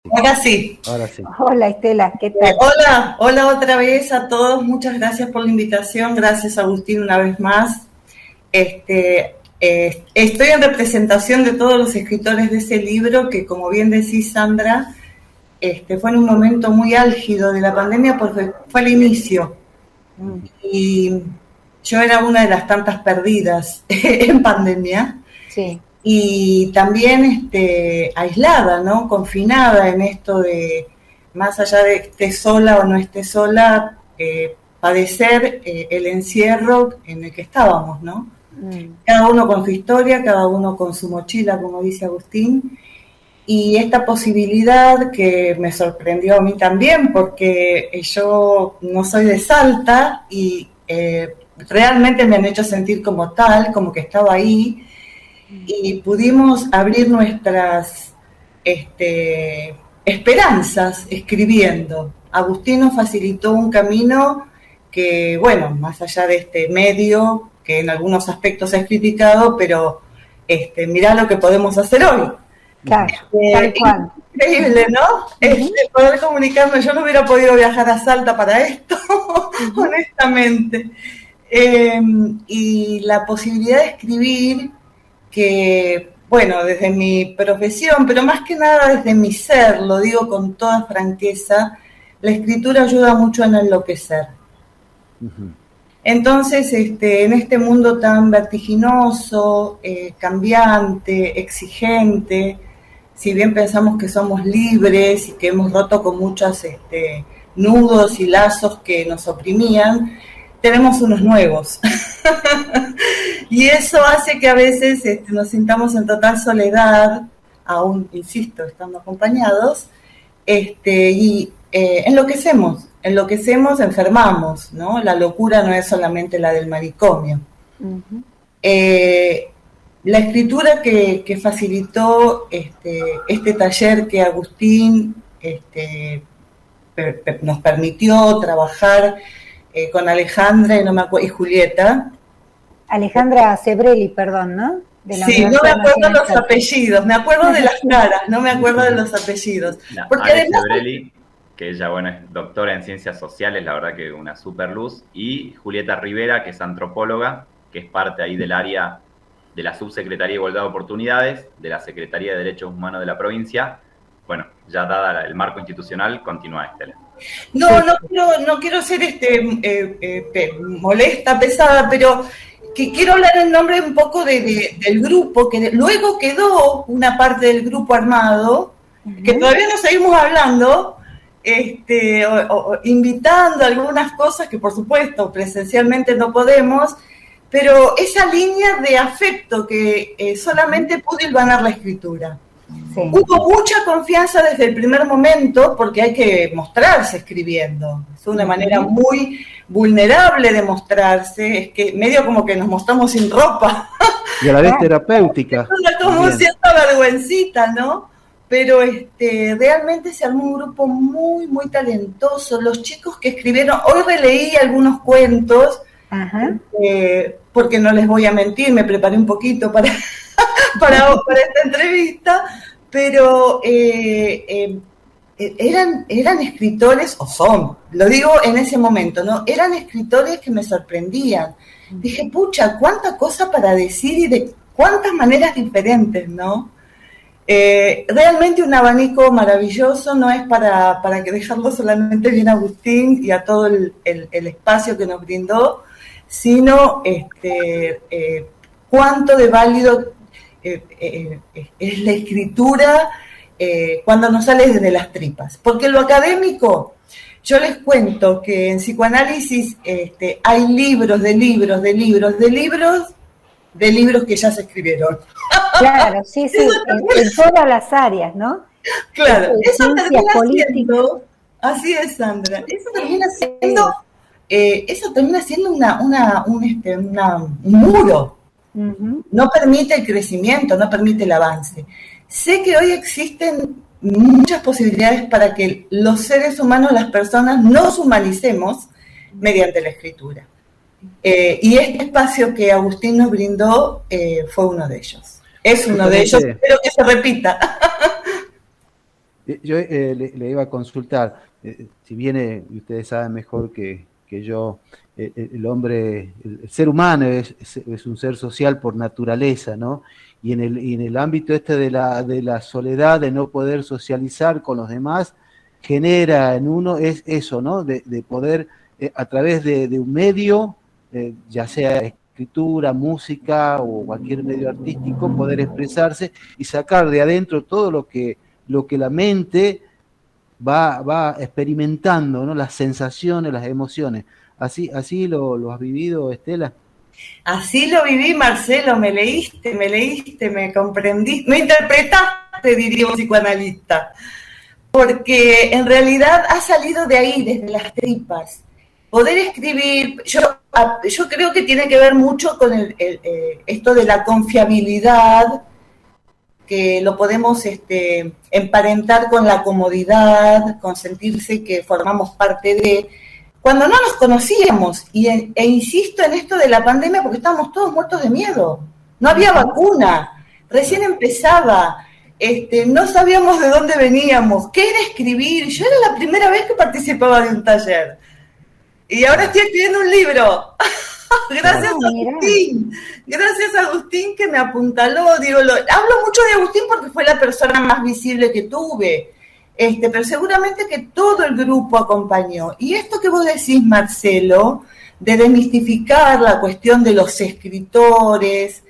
Ahora sí. Ahora sí. Hola Estela, ¿qué tal? Hola otra vez a todos. Muchas gracias por la invitación. Gracias Agustín una vez más. Estoy en representación de todos los escritores de ese libro que, como bien decís, Sandra, fue en un momento muy álgido de la pandemia porque fue el inicio. Y yo era una de las tantas perdidas en pandemia. Sí. Y también aislada, ¿no? Confinada en esto de, más allá de esté sola o no esté sola, padecer el encierro en el que estábamos, ¿no? Cada uno con su historia, cada uno con su mochila, como dice Agustín, y esta posibilidad que me sorprendió a mí también, porque yo no soy de Salta y realmente me han hecho sentir como tal, como que estaba ahí, y pudimos abrir nuestras esperanzas escribiendo. Agustín nos facilitó un camino que, bueno, más allá de este medio, que en algunos aspectos es criticado, pero mirá lo que podemos hacer hoy. Claro, tal cual. Increíble, ¿no? Poder comunicarnos. Yo no hubiera podido viajar a Salta para esto, honestamente. Y la posibilidad de escribir que, bueno, desde mi profesión, pero más que nada desde mi ser, lo digo con toda franqueza, la escritura ayuda mucho a no enloquecer. Entonces, en este mundo tan vertiginoso, cambiante, exigente, si bien pensamos que somos libres y que hemos roto con muchos nudos y lazos que nos oprimían, tenemos unos nuevos. Y eso hace que a veces nos sintamos en total soledad, aún, insisto, estando acompañados, y enloquecemos, enfermamos, ¿no? La locura no es solamente la del manicomio. La escritura que facilitó este taller que Agustín nos permitió trabajar con Alejandra y Julieta. Alejandra Sebrelli, perdón, ¿no? Sí, no me acuerdo los apellidos, me acuerdo de las caras, no me acuerdo de los apellidos. Porque además, Sebrelli, que ella, bueno, es doctora en ciencias sociales, la verdad que una super luz, y Julieta Rivera, que es antropóloga, que es parte ahí del área de la Subsecretaría de Igualdad de Oportunidades, de la Secretaría de Derechos Humanos de la provincia. Bueno, ya dada el marco institucional, continúa Estela. No quiero ser molesta, pesada, pero que quiero hablar en nombre un poco del grupo, que luego quedó una parte del grupo armado, que todavía no seguimos hablando, invitando algunas cosas que por supuesto presencialmente no podemos, pero esa línea de afecto que solamente pudo hilvanar la escritura. Sí. Hubo mucha confianza desde el primer momento porque hay que mostrarse escribiendo. Es una manera muy vulnerable de mostrarse, es que medio como que nos mostramos sin ropa. Y a la vez terapéutica. Es como cierta vergüencita, ¿no? Pero realmente se armó un grupo muy, muy talentoso. Los chicos que escribieron, hoy releí algunos cuentos, porque no les voy a mentir, me preparé un poquito para esta entrevista, pero eran escritores, o son, lo digo en ese momento, ¿no? Eran escritores que me sorprendían. Dije, pucha, cuánta cosa para decir y de cuántas maneras diferentes, ¿no? Realmente un abanico maravilloso, no es para que dejarlo solamente bien a Agustín y a todo el espacio que nos brindó, sino cuánto de válido es la escritura cuando nos sale desde las tripas. Porque lo académico, yo les cuento que en psicoanálisis hay libros que ya se escribieron. Claro, sí, en todas las áreas, ¿no? Claro, eso termina siendo, así es, Sandra, eso termina siendo un muro. No permite el crecimiento, no permite el avance. Sé que hoy existen muchas posibilidades para que los seres humanos, las personas, nos humanicemos mediante la escritura. Y este espacio que Agustín nos brindó fue uno de ellos. Es uno de ellos, espero que se repita. Yo le iba a consultar, si viene, y ustedes saben mejor que yo, el ser humano es un ser social por naturaleza, ¿no? Y en el ámbito este de la soledad, de no poder socializar con los demás, genera en uno es eso, ¿no? De poder, a través de un medio, ya sea escritura, música o cualquier medio artístico, poder expresarse y sacar de adentro todo lo que la mente va experimentando, ¿no? Las sensaciones, las emociones. Así lo has vivido, Estela. Así lo viví, Marcelo, me leíste, me comprendiste, me interpretaste, diría un psicoanalista, porque en realidad ha salido de ahí, desde las tripas. Poder escribir, yo creo que tiene que ver mucho con esto de la confiabilidad, que lo podemos emparentar con la comodidad, con sentirse que formamos parte de... Cuando no nos conocíamos, e insisto en esto de la pandemia porque estábamos todos muertos de miedo, no había vacuna, recién empezaba, no sabíamos de dónde veníamos, qué era escribir, yo era la primera vez que participaba de un taller, y ahora estoy escribiendo un libro. Gracias, Agustín. Gracias, Agustín, que me apuntaló. Hablo mucho de Agustín porque fue la persona más visible que tuve. Pero seguramente que todo el grupo acompañó. Y esto que vos decís, Marcelo, de desmistificar la cuestión de los escritores,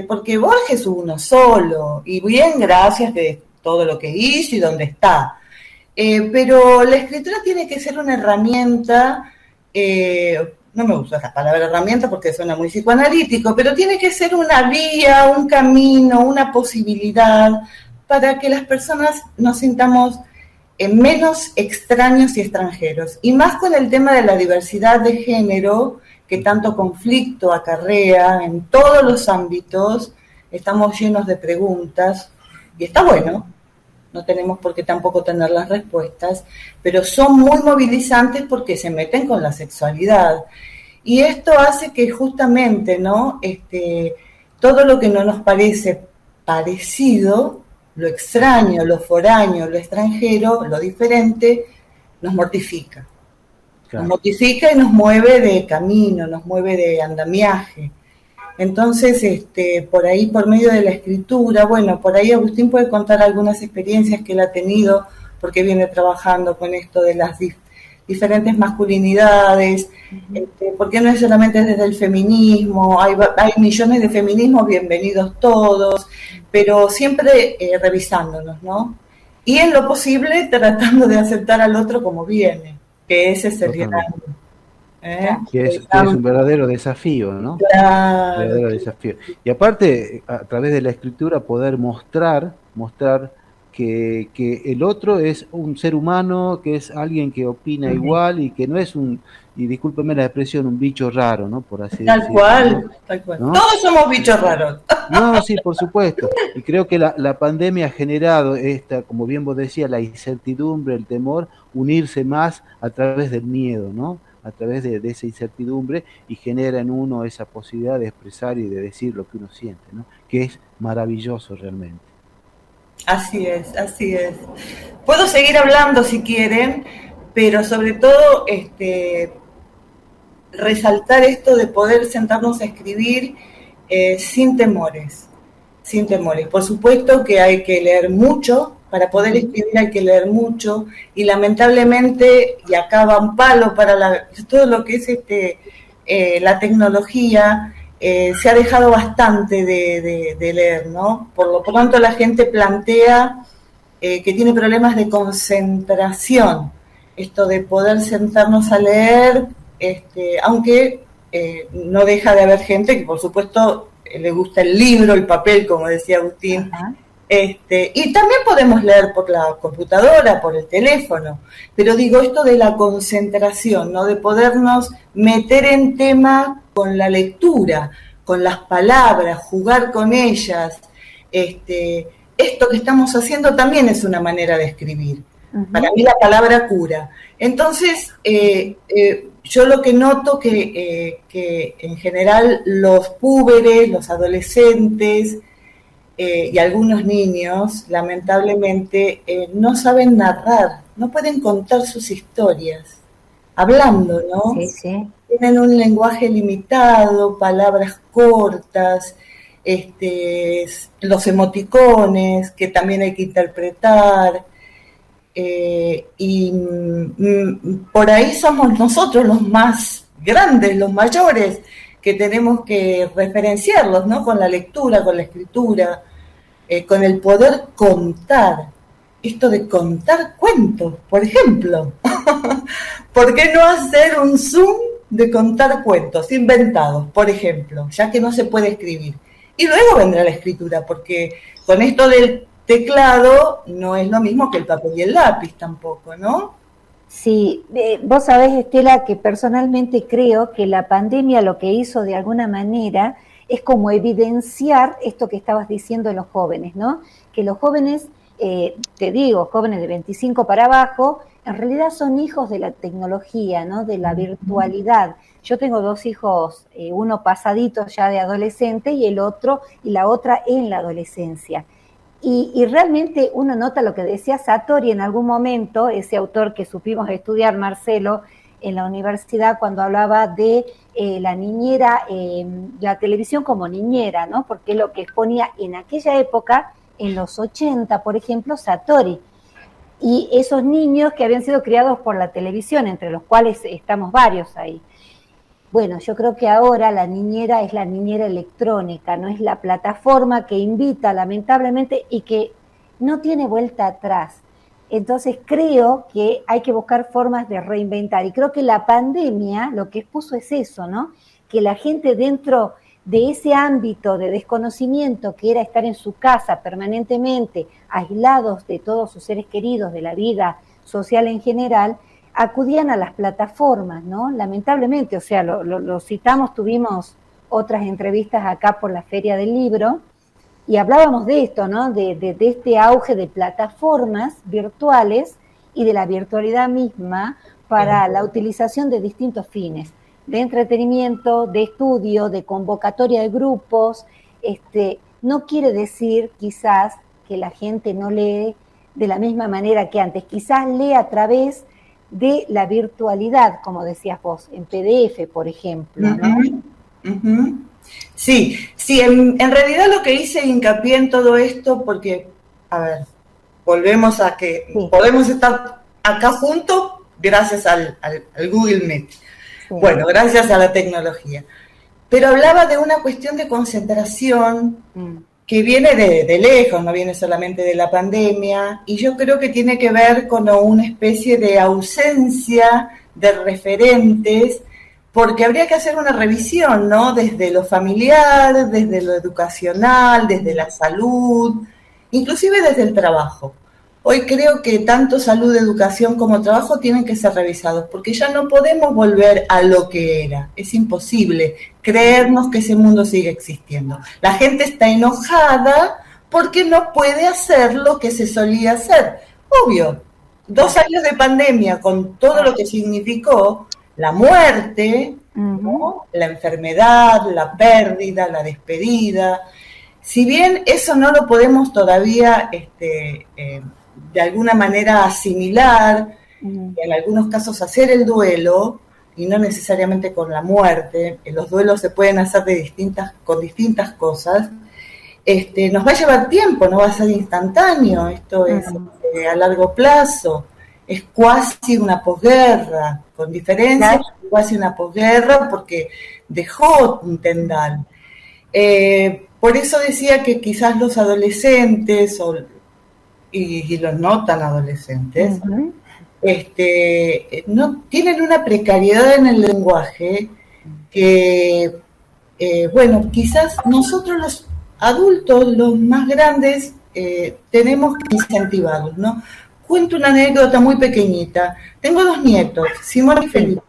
porque Borges es uno solo, y bien, gracias de todo lo que hizo y dónde está. Pero la escritura tiene que ser una herramienta, no me gusta esa palabra herramienta porque suena muy psicoanalítico, pero tiene que ser una vía, un camino, una posibilidad para que las personas nos sintamos menos extraños y extranjeros. Y más con el tema de la diversidad de género, que tanto conflicto acarrea en todos los ámbitos, estamos llenos de preguntas, y está bueno, no tenemos por qué tampoco tener las respuestas, pero son muy movilizantes porque se meten con la sexualidad. Y esto hace que justamente, ¿no? Todo lo que no nos parece parecido, lo extraño, lo foráneo, lo extranjero, lo diferente, nos mortifica. Claro. Nos mortifica y nos mueve de camino, nos mueve de andamiaje. Entonces, por ahí, por medio de la escritura, bueno, por ahí Agustín puede contar algunas experiencias que él ha tenido, porque viene trabajando con esto de las diferentes masculinidades, porque no es solamente desde el feminismo, hay millones de feminismos, bienvenidos todos, pero siempre revisándonos, ¿no? Y en lo posible tratando de aceptar al otro como viene, que ese es el gran... Que es un verdadero desafío, ¿no? Claro. Un verdadero desafío. Y aparte, a través de la escritura, poder mostrar que el otro es un ser humano, que es alguien que opina igual y que no es y discúlpeme la expresión, un bicho raro, ¿no? Por así decirlo. Tal cual. ¿No? Todos somos bichos raros. No, sí, por supuesto. Y creo que la pandemia ha generado esta, como bien vos decías, la incertidumbre, el temor, unirse más a través del miedo, ¿no? A través de esa incertidumbre, y genera en uno esa posibilidad de expresar y de decir lo que uno siente, ¿no? Que es maravilloso realmente. Así es. Puedo seguir hablando si quieren, pero sobre todo resaltar esto de poder sentarnos a escribir sin temores. Por supuesto que hay que leer mucho, para poder escribir hay que leer mucho, y lamentablemente, y acá va un palo para todo lo que es la tecnología, se ha dejado bastante de leer, ¿no? Por lo pronto la gente plantea que tiene problemas de concentración, esto de poder sentarnos a leer, aunque no deja de haber gente que por supuesto le gusta el libro, el papel, como decía Agustín. Ajá. Y también podemos leer por la computadora, por el teléfono, pero digo esto de la concentración, ¿no? De podernos meter en tema con la lectura, con las palabras, jugar con ellas. Esto que estamos haciendo también es una manera de escribir. Uh-huh. Para mí la palabra cura. Entonces, yo lo que noto que en general los púberes, los adolescentes, y algunos niños, lamentablemente, no saben narrar, no pueden contar sus historias, hablando, ¿no? Sí, sí. Tienen un lenguaje limitado, palabras cortas, los emoticones que también hay que interpretar, y por ahí somos nosotros los más grandes, los mayores, que tenemos que referenciarlos, ¿no? Con la lectura, con la escritura, con el poder contar. Esto de contar cuentos, por ejemplo. ¿Por qué no hacer un Zoom de contar cuentos inventados, por ejemplo, ya que no se puede escribir? Y luego vendrá la escritura, porque con esto del teclado no es lo mismo que el papel y el lápiz tampoco, ¿no? Sí, vos sabés, Estela, que personalmente creo que la pandemia lo que hizo de alguna manera es como evidenciar esto que estabas diciendo de los jóvenes, ¿no? Que los jóvenes, te digo, jóvenes de 25 para abajo, en realidad son hijos de la tecnología, ¿no? De la virtualidad. Yo tengo 2 hijos, uno pasadito ya de adolescente y la otra en la adolescencia. Y realmente uno nota lo que decía Satori en algún momento, ese autor que supimos estudiar, Marcelo, en la universidad, cuando hablaba de la niñera, la televisión como niñera, ¿no? Porque es lo que exponía en aquella época, en los 80, por ejemplo, Satori. Y esos niños que habían sido criados por la televisión, entre los cuales estamos varios ahí. Bueno, yo creo que ahora la niñera es la niñera electrónica, no es la plataforma que invita, lamentablemente, y que no tiene vuelta atrás. Entonces creo que hay que buscar formas de reinventar. Y creo que la pandemia lo que expuso es eso, ¿no? Que la gente dentro de ese ámbito de desconocimiento que era estar en su casa permanentemente, aislados de todos sus seres queridos, de la vida social en general, acudían a las plataformas, ¿no? Lamentablemente, o sea, lo citamos, tuvimos otras entrevistas acá por la Feria del Libro y hablábamos de esto, ¿no? De este auge de plataformas virtuales y de la virtualidad misma para la utilización de distintos fines, de entretenimiento, de estudio, de convocatoria de grupos. No quiere decir quizás que la gente no lee de la misma manera que antes, quizás lee a través de la virtualidad, como decías vos, en PDF, por ejemplo, ¿no? Sí, en realidad lo que hice hincapié en todo esto, porque, a ver, volvemos a que podemos estar acá juntos gracias al Google Meet. Sí. Bueno, gracias a la tecnología. Pero hablaba de una cuestión de concentración que viene de lejos, no viene solamente de la pandemia, y yo creo que tiene que ver con una especie de ausencia de referentes, porque habría que hacer una revisión, ¿no? Desde lo familiar, desde lo educacional, desde la salud, inclusive desde el trabajo. Hoy creo que tanto salud, educación como trabajo tienen que ser revisados, porque ya no podemos volver a lo que era. Es imposible creernos que ese mundo sigue existiendo. La gente está enojada porque no puede hacer lo que se solía hacer. Obvio, 2 años de pandemia con todo lo que significó, la muerte, ¿no? La enfermedad, la pérdida, la despedida. Si bien eso no lo podemos todavía de alguna manera asimilar, en algunos casos hacer el duelo, y no necesariamente con la muerte, los duelos se pueden hacer con distintas cosas, nos va a llevar tiempo, no va a ser instantáneo, esto es a largo plazo, es cuasi una posguerra, con diferencia, claro. Cuasi una posguerra porque dejó un tendal. Por eso decía que quizás los adolescentes y los no tan adolescentes, no tienen una precariedad en el lenguaje que, bueno, quizás nosotros los adultos, los más grandes, tenemos que incentivarlos, ¿no? Cuento una anécdota muy pequeñita. Tengo 2 nietos, Simón y Felipe,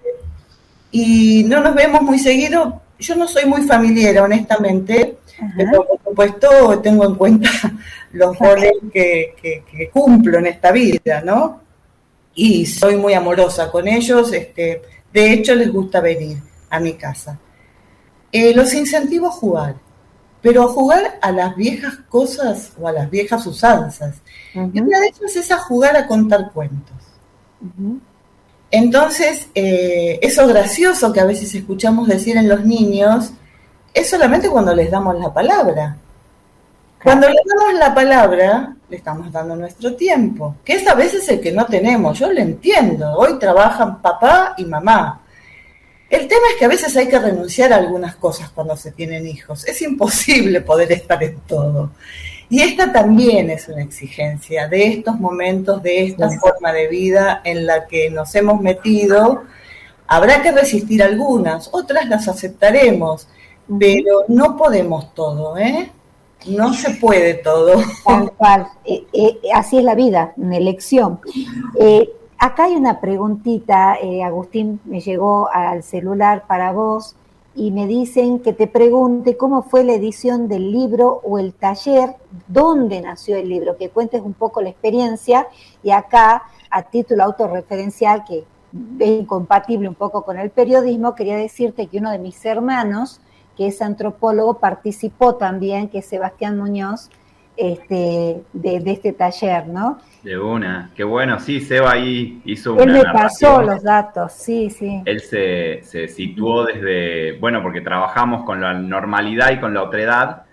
y no nos vemos muy seguido. Yo no soy muy familiar, honestamente, pero por supuesto tengo en cuenta los roles que cumplo en esta vida, ¿no? Y soy muy amorosa con ellos, de hecho les gusta venir a mi casa. Los incentivo a jugar. pero jugar a las viejas cosas o a las viejas usanzas. Y una de ellas es a jugar a contar cuentos. Entonces, eso gracioso que a veces escuchamos decir en los niños, es solamente cuando les damos la palabra. Cuando le damos la palabra, le estamos dando nuestro tiempo, que es a veces el que no tenemos. Yo lo entiendo. Hoy trabajan papá y mamá. El tema es que a veces hay que renunciar a algunas cosas cuando se tienen hijos. Es imposible poder estar en todo. Y esta también es una exigencia de estos momentos, de esta forma de vida en la que nos hemos metido. Habrá que resistir algunas, otras las aceptaremos, pero no podemos todo, ¿eh? No se puede todo. Tal cual. Así es la vida, una elección. Acá hay una preguntita, Agustín, me llegó al celular para vos y me dicen que te pregunte cómo fue la edición del libro o el taller, dónde nació el libro, que cuentes un poco la experiencia. Y acá, a título autorreferencial, que es incompatible un poco con el periodismo, quería decirte que uno de mis hermanos, que es antropólogo, participó también, que es Sebastián Muñoz, de este taller, ¿no? De una, qué bueno, sí, Seba ahí hizo una narración. Él me pasó los datos, sí. Él se situó desde, bueno, porque trabajamos con la normalidad y con la otredad,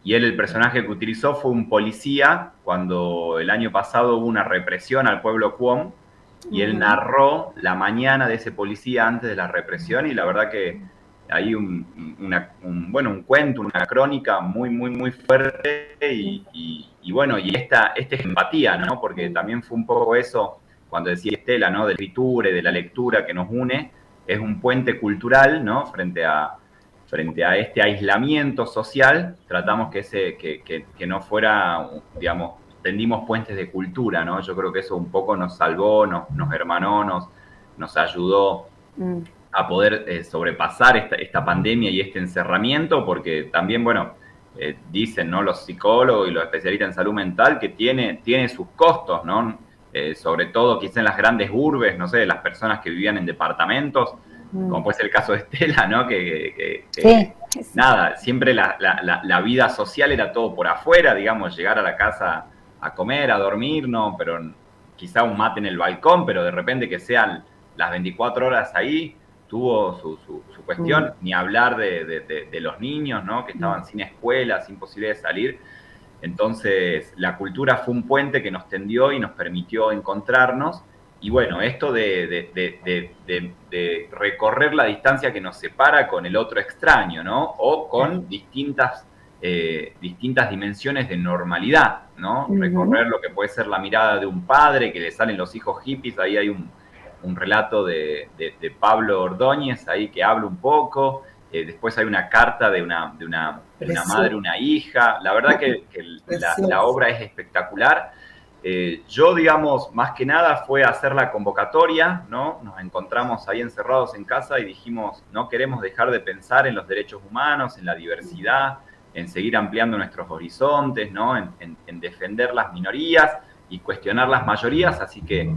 y él, el personaje que utilizó fue un policía cuando el año pasado hubo una represión al pueblo Cuom, y él narró la mañana de ese policía antes de la represión, y la verdad que hay un cuento, una crónica muy, muy, muy fuerte y bueno, y esta empatía, ¿no? Porque también fue un poco eso, cuando decía Estela, ¿no? De la escritura y de la lectura que nos une, es un puente cultural, ¿no? Frente a este aislamiento social, tratamos que no fuera, digamos, tendimos puentes de cultura, ¿no? Yo creo que eso un poco nos salvó, nos hermanó, nos ayudó a poder sobrepasar esta pandemia y este encerramiento, porque también, bueno, dicen, ¿no? Los psicólogos y los especialistas en salud mental que tiene sus costos, ¿no? Sobre todo quizá en las grandes urbes, no sé, las personas que vivían en departamentos, como puede ser el caso de Estela, ¿no? Sí. Nada, siempre la vida social era todo por afuera, digamos, llegar a la casa a comer, a dormir, ¿no? Pero quizá un mate en el balcón, pero de repente que sean las 24 horas ahí, tuvo su cuestión, ni hablar de los niños, ¿no? Que estaban sin escuela, sin posibilidad de salir. Entonces, la cultura fue un puente que nos tendió y nos permitió encontrarnos. Y bueno, esto de recorrer la distancia que nos separa con el otro extraño, ¿no? O con distintas dimensiones de normalidad, ¿no? Recorrer lo que puede ser la mirada de un padre, que le salen los hijos hippies, ahí hay un relato de Pablo Ordóñez ahí que habla un poco, después hay una carta de una madre, una hija, la verdad que la obra es espectacular. Yo, digamos, más que nada fue hacer la convocatoria, ¿no? Nos encontramos ahí encerrados en casa y dijimos, no queremos dejar de pensar en los derechos humanos, en la diversidad, en seguir ampliando nuestros horizontes, ¿no? En defender las minorías y cuestionar las mayorías, así que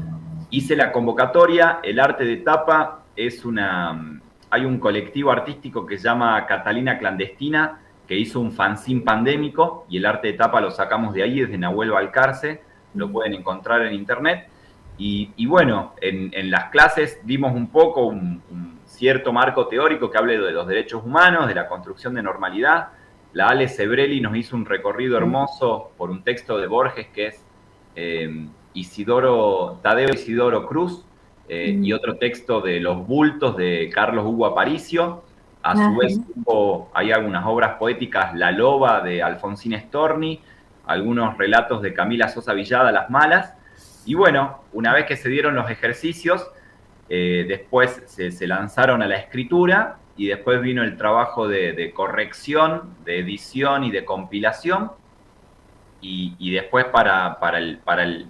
hice la convocatoria. El arte de tapa hay un colectivo artístico que se llama Catalina Clandestina, que hizo un fanzine pandémico, y el arte de tapa lo sacamos de ahí, desde Nahuel Balcarce, lo pueden encontrar en internet. Y bueno, en las clases dimos un poco un cierto marco teórico que hable de los derechos humanos, de la construcción de normalidad. La Ale Sebrelli nos hizo un recorrido hermoso por un texto de Borges que es Tadeo Isidoro Cruz, y otro texto de Los bultos de Carlos Hugo Aparicio. A su vez hay algunas obras poéticas, La loba de Alfonsín Storni, algunos relatos de Camila Sosa Villada, Las malas. Y bueno, una vez que se dieron los ejercicios, después se lanzaron a la escritura, y después vino el trabajo de corrección, de edición y de compilación. Y después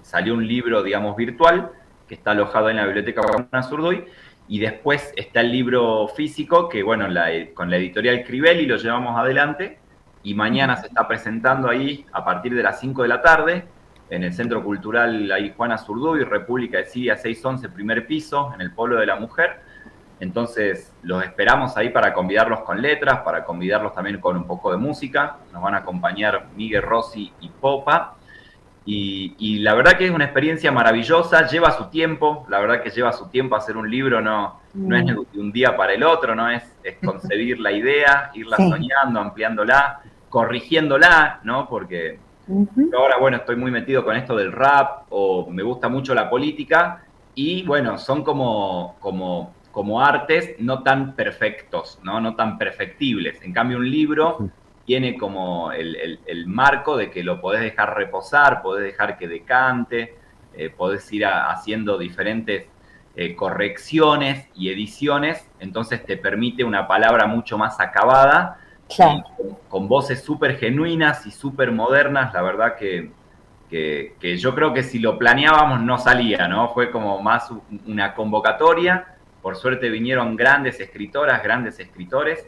salió un libro, digamos, virtual, que está alojado en la Biblioteca Juana Zurduy, y después está el libro físico, que bueno, con la editorial Crivelli lo llevamos adelante, y mañana se está presentando ahí a partir de las 5 de la tarde, en el Centro Cultural ahí Juana Zurduy, República de Siria 611, primer piso, en el Polo de la Mujer. Entonces, los esperamos ahí para convidarlos con letras, para convidarlos también con un poco de música. Nos van a acompañar Miguel, Rossi y Popa. Y la verdad que es una experiencia maravillosa, lleva su tiempo, la verdad que lleva su tiempo hacer un libro, no es de un día para el otro, no es concebir la idea, irla soñando, ampliándola, corrigiéndola, ¿no? Porque yo ahora, bueno, estoy muy metido con esto del rap, o me gusta mucho la política, y bueno, son como artes no tan perfectos, no tan perfectibles. En cambio, un libro tiene como el marco de que lo podés dejar reposar, podés dejar que decante, podés ir haciendo diferentes correcciones y ediciones, entonces te permite una palabra mucho más acabada, claro, con voces súper genuinas y súper modernas. La verdad que yo creo que si lo planeábamos no salía, ¿no? Fue como más una convocatoria. Por suerte vinieron grandes escritoras, grandes escritores,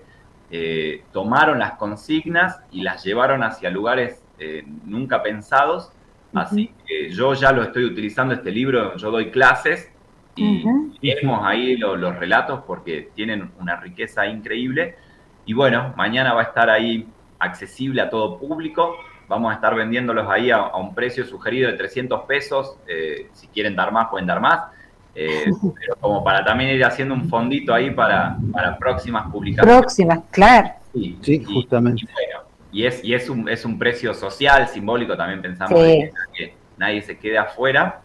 tomaron las consignas y las llevaron hacia lugares nunca pensados. Así que yo ya lo estoy utilizando, este libro, yo doy clases y tenemos ahí los relatos porque tienen una riqueza increíble. Y bueno, mañana va a estar ahí accesible a todo público. Vamos a estar vendiéndolos ahí a un precio sugerido de 300 pesos. Si quieren dar más, pueden dar más. Pero como para también ir haciendo un fondito ahí para próximas publicaciones. Próximas, claro. Sí, justamente. Y es un precio social, simbólico, también pensamos de que nadie se quede afuera.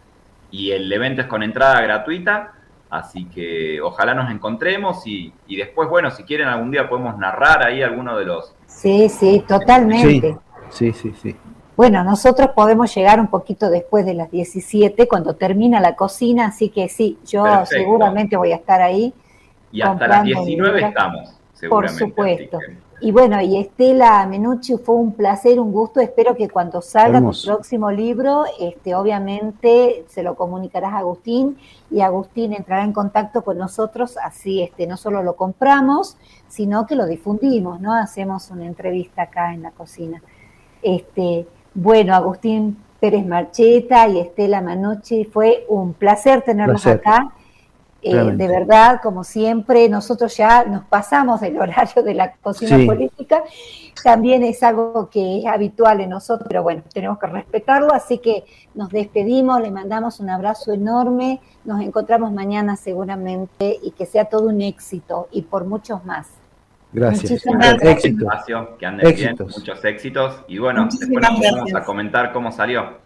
Y el evento es con entrada gratuita, así que ojalá nos encontremos y después, bueno, si quieren algún día podemos narrar ahí alguno de los... Sí, totalmente. Sí. Bueno, nosotros podemos llegar un poquito después de las 17, cuando termina la cocina, así que sí, yo seguramente voy a estar ahí. Y hasta las 19 estamos, seguramente. Por supuesto. Y bueno, y Estela Menucci, fue un placer, un gusto. Espero que cuando salga tu próximo libro, obviamente se lo comunicarás a Agustín y Agustín entrará en contacto con nosotros, así no solo lo compramos, sino que lo difundimos, ¿no? Hacemos una entrevista acá en la cocina. Bueno, Agustín Pérez Marcheta y Estela Menucci, fue un placer tenerlos acá. De verdad, como siempre, nosotros ya nos pasamos del horario de la cocina política, también es algo que es habitual en nosotros, pero bueno, tenemos que respetarlo, así que nos despedimos, le mandamos un abrazo enorme, nos encontramos mañana seguramente y que sea todo un éxito y por muchos más. Gracias. Éxitos. Que anden bien, muchos éxitos y bueno, después nos vamos a comentar cómo salió.